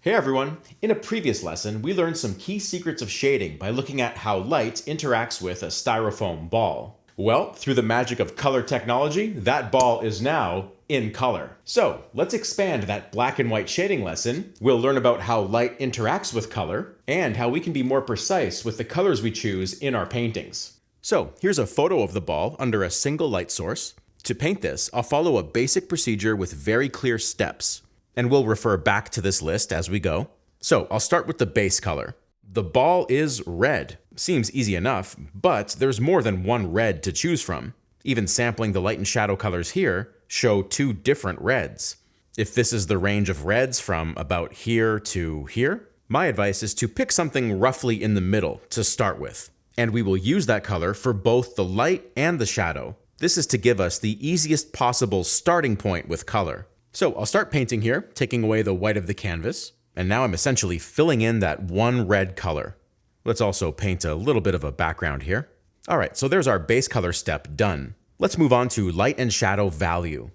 Hey everyone! In a previous lesson, we learned some key secrets of shading by looking at how light interacts with a styrofoam ball. Well, through the magic of color technology, that ball is now in color. So, let's expand that black and white shading lesson. We'll learn about how light interacts with color, and how we can be more precise with the colors we choose in our paintings. So, here's a photo of the ball under a single light source. To paint this, I'll follow a basic procedure with very clear steps, and we'll refer back to this list as we go. So I'll start with the base color. The ball is red. Seems easy enough, but there's more than one red to choose from. Even sampling the light and shadow colors here show two different reds. If this is the range of reds from about here to here, my advice is to pick something roughly in the middle to start with. And we will use that color for both the light and the shadow. This is to give us the easiest possible starting point with color. So I'll start painting here, taking away the white of the canvas, and now I'm essentially filling in that one red color. Let's also paint a little bit of a background here. Alright, so there's our base color step done. Let's move on to light and shadow value.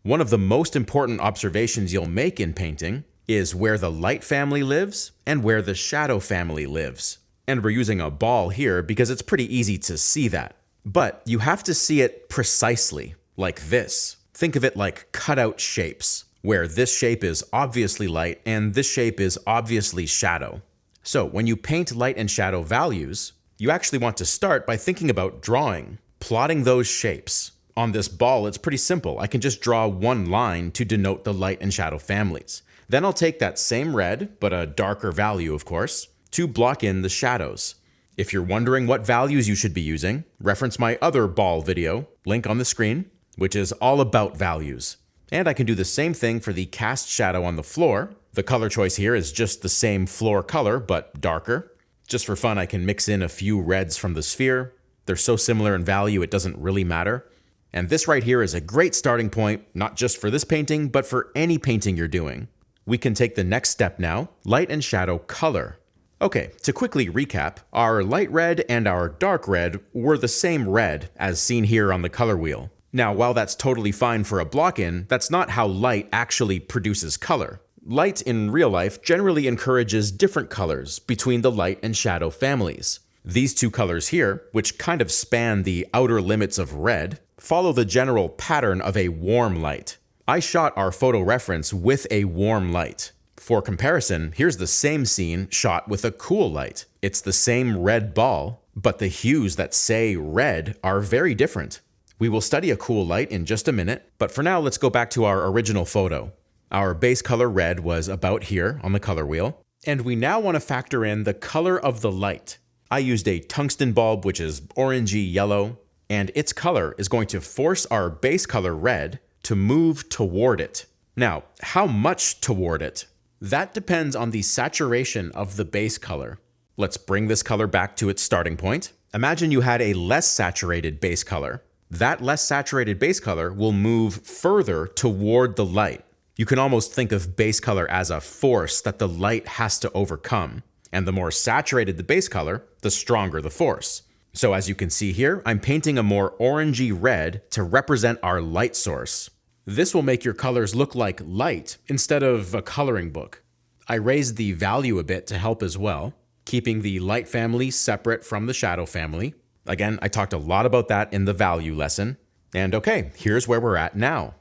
One of the most important observations you'll make in painting is where the light family lives and where the shadow family lives. And we're using a ball here because it's pretty easy to see that. But you have to see it precisely, like this. Think of it like cutout shapes, where this shape is obviously light and this shape is obviously shadow. So when you paint light and shadow values, you actually want to start by thinking about drawing, plotting those shapes. On this ball, it's pretty simple. I can just draw one line to denote the light and shadow families. Then I'll take that same red, but a darker value of course, to block in the shadows. If you're wondering what values you should be using, reference my other ball video, link on the screen, which is all about values. And I can do the same thing for the cast shadow on the floor. The color choice here is just the same floor color, but darker. Just for fun, I can mix in a few reds from the sphere. They're so similar in value, it doesn't really matter. And this right here is a great starting point, not just for this painting, but for any painting you're doing. We can take the next step now, light and shadow color. Okay, to quickly recap, our light red and our dark red were the same red as seen here on the color wheel. Now, while that's totally fine for a block-in, that's not how light actually produces color. Light in real life generally encourages different colors between the light and shadow families. These two colors here, which kind of span the outer limits of red, follow the general pattern of a warm light. I shot our photo reference with a warm light. For comparison, here's the same scene shot with a cool light. It's the same red ball, but the hues that say red are very different. We will study a cool light in just a minute, but for now let's go back to our original photo. Our base color red was about here on the color wheel, and we now want to factor in the color of the light. I used a tungsten bulb which is orangey yellow, and its color is going to force our base color red to move toward it. Now, how much toward it? That depends on the saturation of the base color. Let's bring this color back to its starting point. Imagine you had a less saturated base color. That less saturated base color will move further toward the light. You can almost think of base color as a force that the light has to overcome. And the more saturated the base color, the stronger the force. So as you can see here, I'm painting a more orangey red to represent our light source. This will make your colors look like light instead of a coloring book. I raised the value a bit to help as well, keeping the light family separate from the shadow family. Again, I talked a lot about that in the value lesson. And okay, here's where we're at now.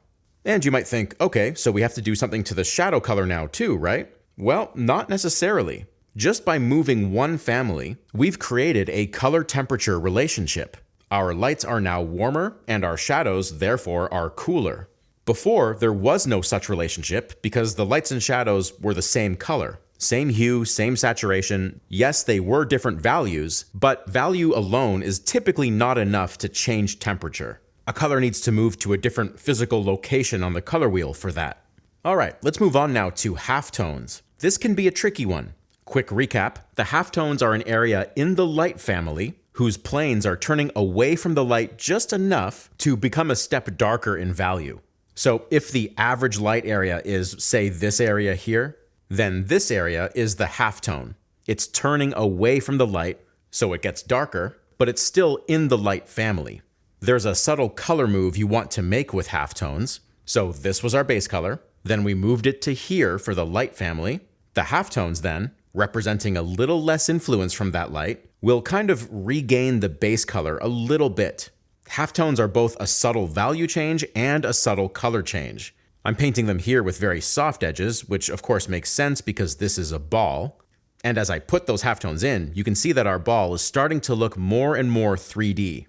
And you might think, okay, so we have to do something to the shadow color now too, right? Well, not necessarily. Just by moving one family, we've created a color-temperature relationship. Our lights are now warmer, and our shadows, therefore, are cooler. Before, there was no such relationship because the lights and shadows were the same color. Same hue, same saturation. Yes, they were different values, but value alone is typically not enough to change temperature. A color needs to move to a different physical location on the color wheel for that. Alright, let's move on now to halftones. This can be a tricky one. Quick recap, the halftones are an area in the light family whose planes are turning away from the light just enough to become a step darker in value. So if the average light area is, say, this area here, then this area is the halftone. It's turning away from the light, so it gets darker, but it's still in the light family. There's a subtle color move you want to make with halftones. So this was our base color, then we moved it to here for the light family, The halftones then, representing a little less influence from that light, will kind of regain the base color a little bit. Halftones are both a subtle value change and a subtle color change. I'm painting them here with very soft edges, which of course makes sense because this is a ball. And as I put those halftones in, you can see that our ball is starting to look more and more 3D.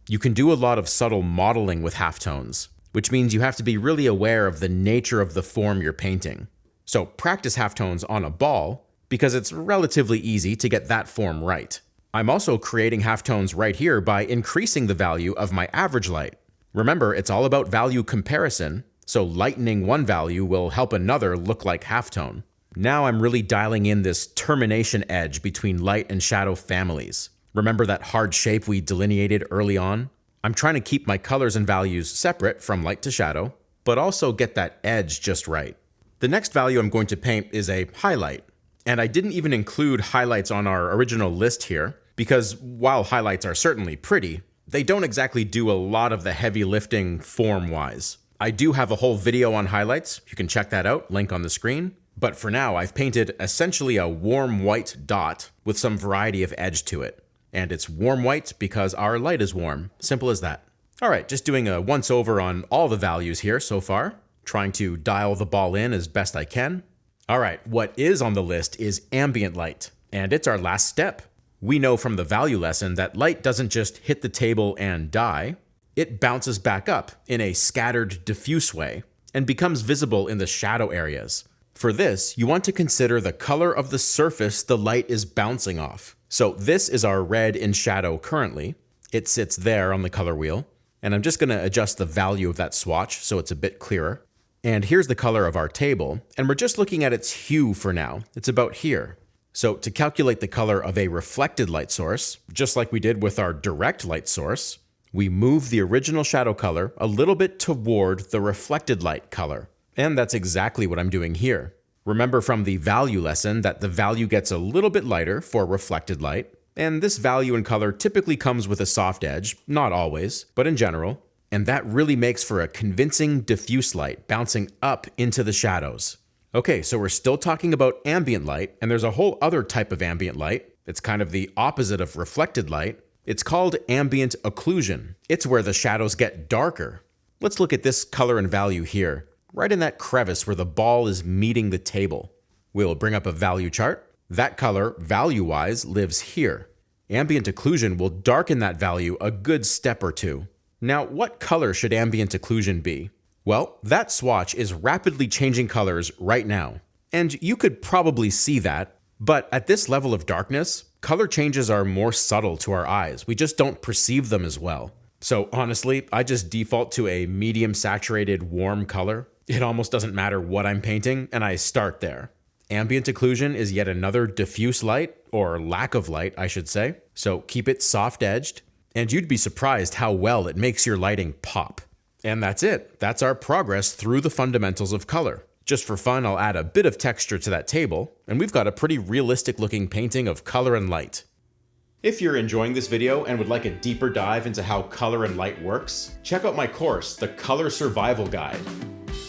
You can do a lot of subtle modeling with halftones, which means you have to be really aware of the nature of the form you're painting. So practice halftones on a ball because it's relatively easy to get that form right. I'm also creating halftones right here by increasing the value of my average light. Remember, it's all about value comparison, so lightening one value will help another look like halftone. Now I'm really dialing in this termination edge between light and shadow families. Remember that hard shape we delineated early on? I'm trying to keep my colors and values separate from light to shadow, but also get that edge just right. The next value I'm going to paint is a highlight. And I didn't even include highlights on our original list here, because while highlights are certainly pretty, they don't exactly do a lot of the heavy lifting form-wise. I do have a whole video on highlights. You can check that out, link on the screen. But for now, I've painted essentially a warm white dot with some variety of edge to it. And it's warm white because our light is warm. Simple as that. All right, just doing a once over on all the values here so far, trying to dial the ball in as best I can. All right, what is on the list is ambient light, and it's our last step. We know from the value lesson that light doesn't just hit the table and die. It bounces back up in a scattered, diffuse way and becomes visible in the shadow areas. For this, you want to consider the color of the surface the light is bouncing off. So this is our red in shadow currently. It sits there on the color wheel, and I'm just going to adjust the value of that swatch so it's a bit clearer. And here's the color of our table, and we're just looking at its hue for now. It's about here. So to calculate the color of a reflected light source, just like we did with our direct light source, we move the original shadow color a little bit toward the reflected light color. And that's exactly what I'm doing here. Remember from the value lesson that the value gets a little bit lighter for reflected light, and this value and color typically comes with a soft edge, not always, but in general, and that really makes for a convincing diffuse light bouncing up into the shadows. Okay, so we're still talking about ambient light, and there's a whole other type of ambient light. It's kind of the opposite of reflected light. It's called ambient occlusion. It's where the shadows get darker. Let's look at this color and value here, right in that crevice where the ball is meeting the table. We'll bring up a value chart. That color, value-wise, lives here. Ambient occlusion will darken that value a good step or two. Now, what color should ambient occlusion be? Well, that swatch is rapidly changing colors right now. And you could probably see that, but at this level of darkness, color changes are more subtle to our eyes. We just don't perceive them as well. So honestly, I just default to a medium saturated warm color. It almost doesn't matter what I'm painting, and I start there. Ambient occlusion is yet another diffuse light, or lack of light, I should say. So keep it soft-edged, and you'd be surprised how well it makes your lighting pop. And that's it. That's our progress through the fundamentals of color. Just for fun, I'll add a bit of texture to that table, and we've got a pretty realistic-looking painting of color and light. If you're enjoying this video and would like a deeper dive into how color and light works, check out my course, The Color Survival Guide.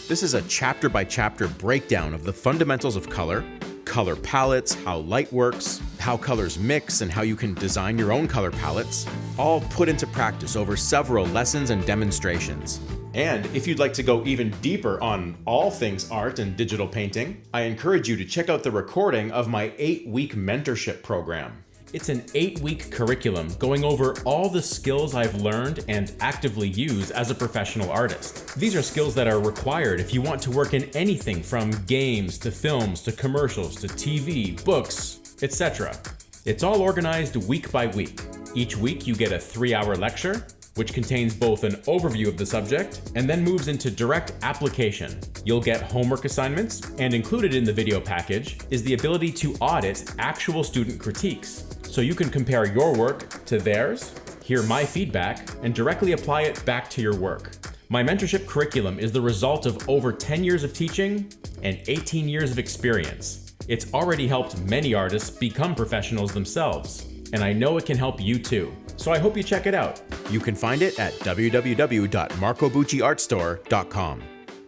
This is a chapter-by-chapter breakdown of the fundamentals of color, color palettes, how light works, how colors mix, and how you can design your own color palettes, all put into practice over several lessons and demonstrations. And if you'd like to go even deeper on all things art and digital painting, I encourage you to check out the recording of my 8-week mentorship program. It's an 8-week curriculum going over all the skills I've learned and actively use as a professional artist. These are skills that are required if you want to work in anything from games to films to commercials to TV, books, etc. It's all organized week by week. Each week you get a 3-hour lecture, which contains both an overview of the subject and then moves into direct application. You'll get homework assignments, and included in the video package is the ability to audit actual student critiques, so you can compare your work to theirs, hear my feedback, and directly apply it back to your work. My mentorship curriculum is the result of over 10 years of teaching and 18 years of experience. It's already helped many artists become professionals themselves, and I know it can help you too. So I hope you check it out. You can find it at www.marcobucciartstore.com.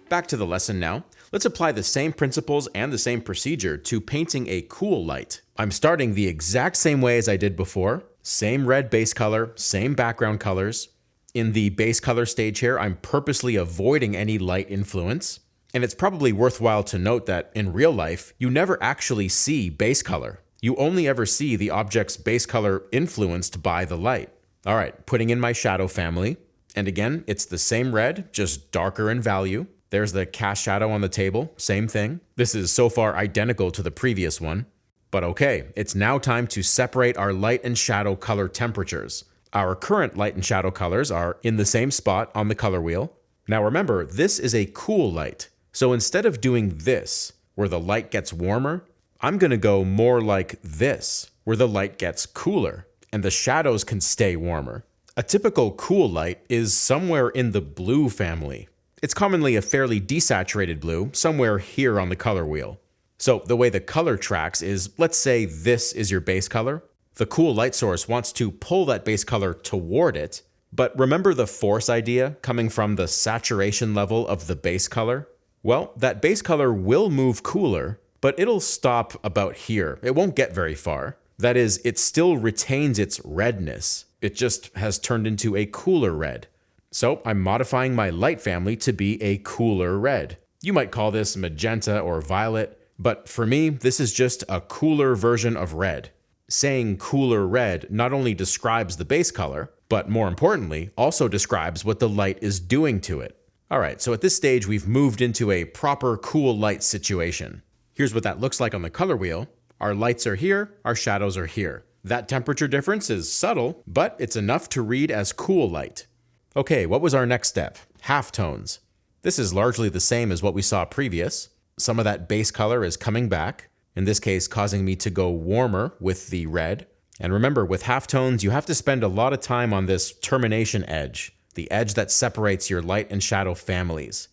Back to the lesson now. Let's apply the same principles and the same procedure to painting a cool light. I'm starting the exact same way as I did before. Same red base color, same background colors. In the base color stage here, I'm purposely avoiding any light influence. And it's probably worthwhile to note that in real life, you never actually see base color. You only ever see the object's base color influenced by the light. All right, putting in my shadow family. And again, it's the same red, just darker in value. There's the cast shadow on the table, same thing. This is so far identical to the previous one. But okay, it's now time to separate our light and shadow color temperatures. Our current light and shadow colors are in the same spot on the color wheel. Now remember, this is a cool light. So instead of doing this, where the light gets warmer, I'm gonna go more like this, where the light gets cooler, and the shadows can stay warmer. A typical cool light is somewhere in the blue family. It's commonly a fairly desaturated blue, somewhere here on the color wheel. So the way the color tracks is, let's say this is your base color. The cool light source wants to pull that base color toward it, but remember the force idea coming from the saturation level of the base color? Well, that base color will move cooler, but it'll stop about here. It won't get very far. That is, it still retains its redness. It just has turned into a cooler red. So I'm modifying my light family to be a cooler red. You might call this magenta or violet, but for me, this is just a cooler version of red. Saying cooler red not only describes the base color, but more importantly, also describes what the light is doing to it. All right, so at this stage, we've moved into a proper cool light situation. Here's what that looks like on the color wheel. Our lights are here, our shadows are here. That temperature difference is subtle, but it's enough to read as cool light. Okay, what was our next step? Halftones. This is largely the same as what we saw previous. Some of that base color is coming back, in this case causing me to go warmer with the red. And remember, with halftones, you have to spend a lot of time on this termination edge, the edge that separates your light and shadow families.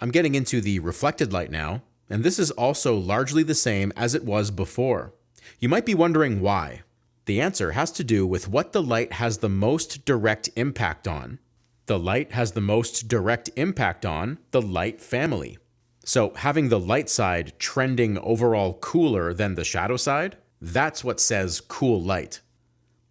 I'm getting into the reflected light now, and this is also largely the same as it was before. You might be wondering why. The answer has to do with what the light has the most direct impact on. The light has the most direct impact on the light family. So having the light side trending overall cooler than the shadow side, that's what says cool light.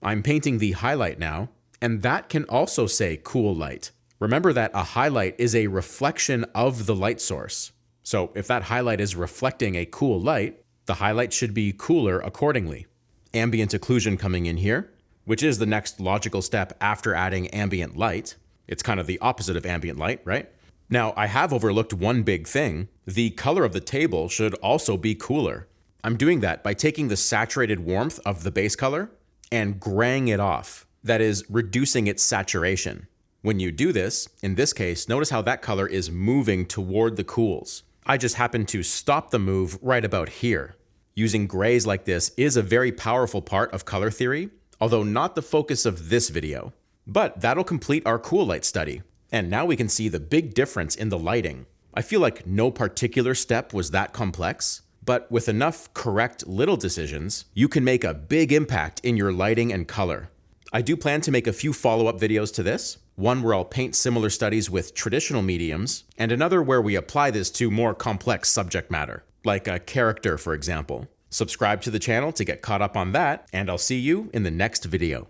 I'm painting the highlight now, and that can also say cool light. Remember that a highlight is a reflection of the light source. So if that highlight is reflecting a cool light, the highlight should be cooler accordingly. Ambient occlusion coming in here, which is the next logical step after adding ambient light. It's kind of the opposite of ambient light, right? Now, I have overlooked one big thing. The color of the table should also be cooler. I'm doing that by taking the saturated warmth of the base color and graying it off. That is, reducing its saturation. When you do this, in this case, notice how that color is moving toward the cools. I just happen to stop the move right about here. Using grays like this is a very powerful part of color theory, although not the focus of this video. But that'll complete our cool light study. And now we can see the big difference in the lighting. I feel like no particular step was that complex, but with enough correct little decisions, you can make a big impact in your lighting and color. I do plan to make a few follow-up videos to this, one where I'll paint similar studies with traditional mediums, and another where we apply this to more complex subject matter, like a character, for example. Subscribe to the channel to get caught up on that, and I'll see you in the next video.